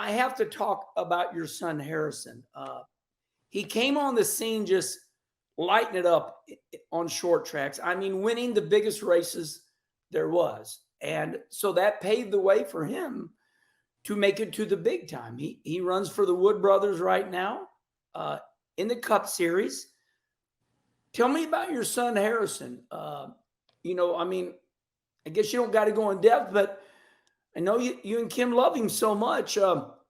I have to talk about your son, Harrison. He came on the scene just lighting it up on short tracks. I mean, winning the biggest races there was. And so that paved the way for him to make it to the big time. He runs for the Wood Brothers right now in the Cup Series. Tell me about your son, Harrison. I mean, I guess you don't got to go in depth, but I know you and Kim love him so much.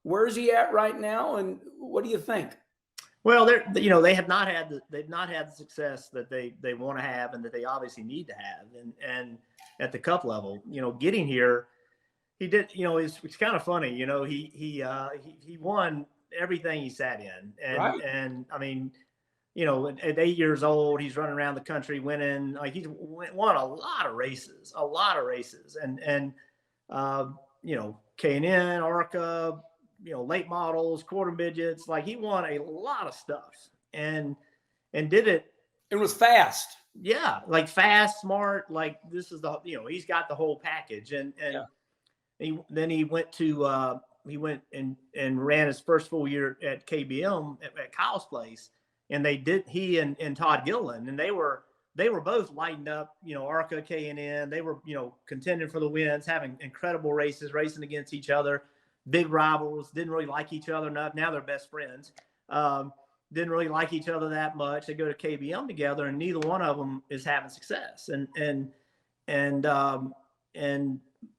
Where is he at right now, and what do you think? Well, they've not had the success that they want to have and that they obviously need to have, and at the Cup level, getting here, he did. It's kind of funny. He won everything he sat in, and I mean, at 8 years old, he's running around the country winning. Like he's won a lot of races, and K&N, ARCA, late models, quarter midgets. Like he won a lot of stuff and did it. It was fast. Yeah. Like fast, smart. Like this is he's got the whole package. And then he went and ran his first full year at KBM at Kyle's place. And he and Todd Gilliland, and they were both lighting up, ARCA, K&N. They were, contending for the wins, having incredible races, racing against each other, big rivals, didn't really like each other enough. Now they're best friends. Didn't really like each other that much. They go to KBM together, and neither one of them is having success. And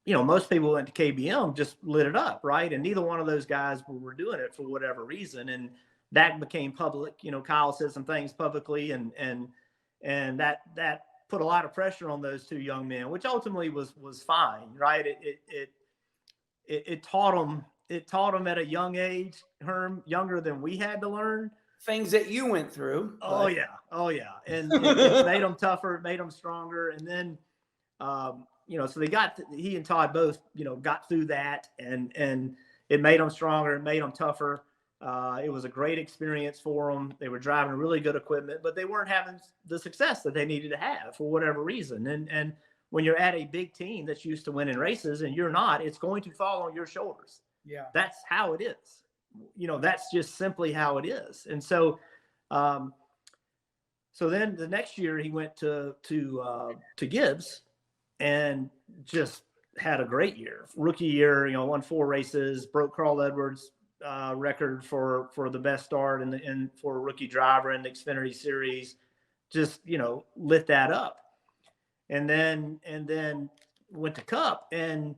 most people went to KBM just lit it up, right? And neither one of those guys were doing it for whatever reason. And that became public. Kyle said some things publicly, and that put a lot of pressure on those two young men, which ultimately was fine, right? It taught them at a young age, Herm, younger than we had to learn. Things that you went through. Oh yeah. And it made them tougher, it made them stronger. And then, so he and Todd both, got through that, and it made them stronger, it made them tougher. It was a great experience for them. They were driving really good equipment, but they weren't having the success that they needed to have for whatever reason. And when you're at a big team that's used to winning races and you're not, it's going to fall on your shoulders. Yeah. That's how it is. That's just simply how it is. And so, so then the next year he went to Gibbs and just had a great year. Rookie year, won 4 races, broke Carl Edwards' record for the best start and for a rookie driver in the Xfinity Series. Just lit that up, and then went to Cup, and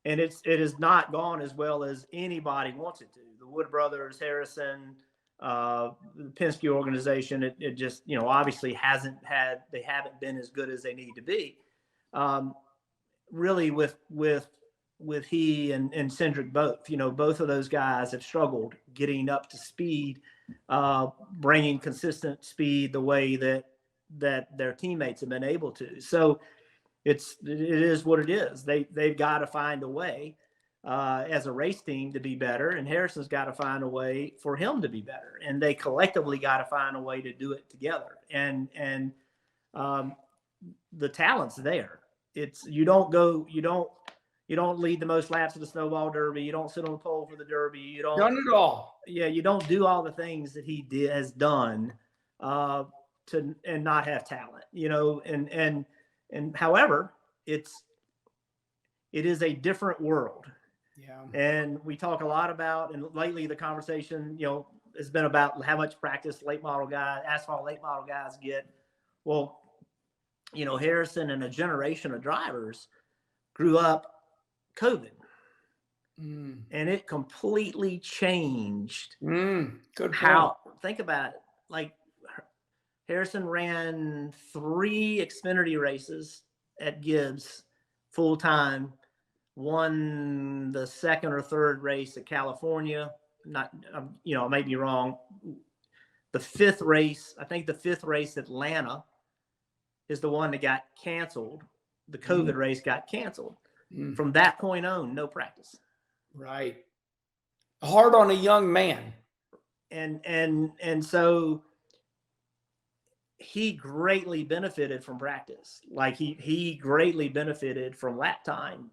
it has not gone as well as anybody wants it to. The Wood Brothers, Harrison, the Penske organization, it just obviously they haven't been as good as they need to be. Really with he and Cindric both, both of those guys have struggled getting up to speed, bringing consistent speed the way that their teammates have been able to. So it is what it is. They've got to find a way as a race team to be better, and Harrison's got to find a way for him to be better, and they collectively got to find a way to do it together. And the talent's there. You don't lead the most laps of the Snowball Derby. You don't sit on the pole for the Derby. You don't done it all. Yeah, you don't do all the things that he has done and not have talent. And however, it is a different world. Yeah. And we talk a lot about, and lately the conversation, has been about how much practice asphalt late model guys get. Well, Harrison and a generation of drivers grew up COVID, and it completely changed Good how. Think about it. Like Harrison ran 3 Xfinity races at Gibbs full time, won the 2nd or 3rd race at California. Not, I may be wrong. The 5th race, I think the 5th race, Atlanta, is the one that got canceled. The COVID race got canceled. From that point on, no practice. Right. Hard on a young man. And so he greatly benefited from practice. Like he greatly benefited from lap time.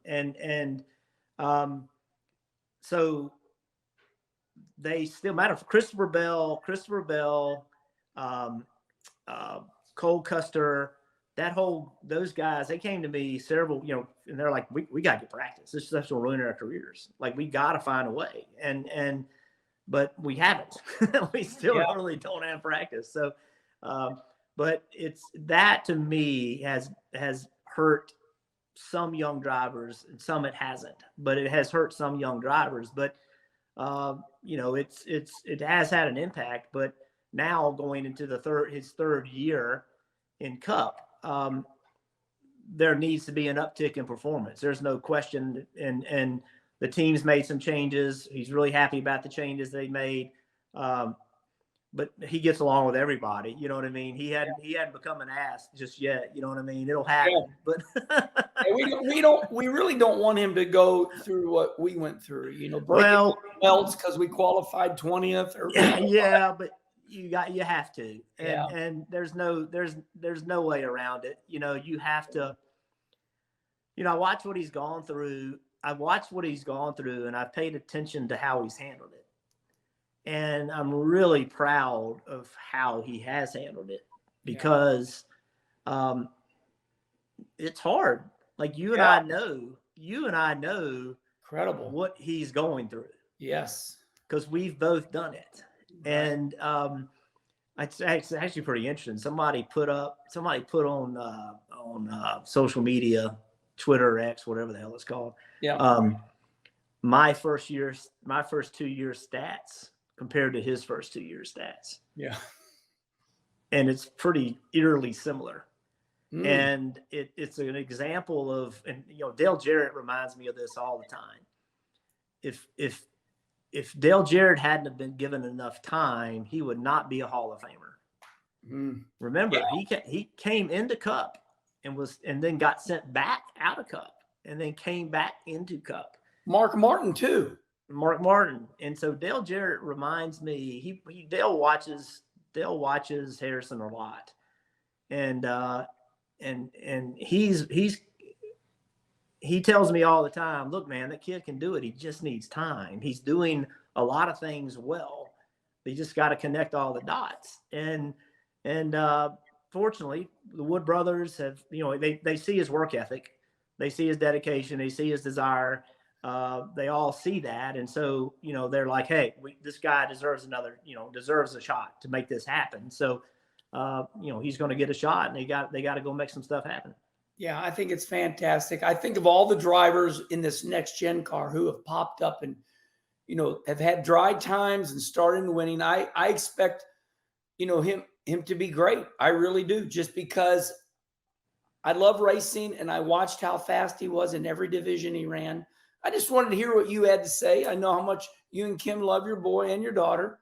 So they still matter. Christopher Bell, Cole Custer, those guys, they came to me several, and they're like, we got to get practice. This stuff's will ruin our careers. Like, we got to find a way. But we haven't. We still really don't have practice. So, but it's that to me has hurt some young drivers, and some it hasn't. But it has hurt some young drivers. But it has had an impact. But now going into his third year in Cup, there needs to be an uptick in performance. There's no question. And the team's made some changes. He's really happy about the changes they made. But he gets along with everybody. You know what I mean? He hadn't become an ass just yet. You know what I mean? It'll happen. Yeah. But we really don't want him to go through what we went through. Breaking belts because we qualified 20th. Yeah, but you have to. And there's no way around it. You have to. I watch what he's gone through. I've watched what he's gone through, and I've paid attention to how he's handled it. And I'm really proud of how he has handled it, because it's hard. Like you and I know incredible what he's going through. Yes. Because we've both done it. Right. And it's actually pretty interesting. Somebody put on social media, Twitter, X, whatever the hell it's called. Yeah. My first 2 years stats compared to his first 2 years stats. Yeah. And it's pretty eerily similar. And it's an example of, and Dale Jarrett reminds me of this all the time. If Dale Jarrett hadn't have been given enough time, he would not be a Hall of Famer. Remember, he came into Cup and then got sent back out of Cup and then came back into Cup. Mark Martin too. Mark Martin. And so Dale Jarrett reminds me, Dale watches Harrison a lot. And he tells me all the time, look, man, that kid can do it. He just needs time. He's doing a lot of things well. He just got to connect all the dots. And fortunately, the Wood brothers have, they see his work ethic. They see his dedication. They see his desire. They all see that. And so, they're like, hey, this guy deserves a shot to make this happen. So, he's going to get a shot, and they got to go make some stuff happen. Yeah, I think it's fantastic. I think of all the drivers in this next gen car who have popped up and, have had dry times and started winning. I expect, him to be great. I really do, just because I love racing and I watched how fast he was in every division he ran. I just wanted to hear what you had to say. I know how much you and Kim love your boy and your daughter.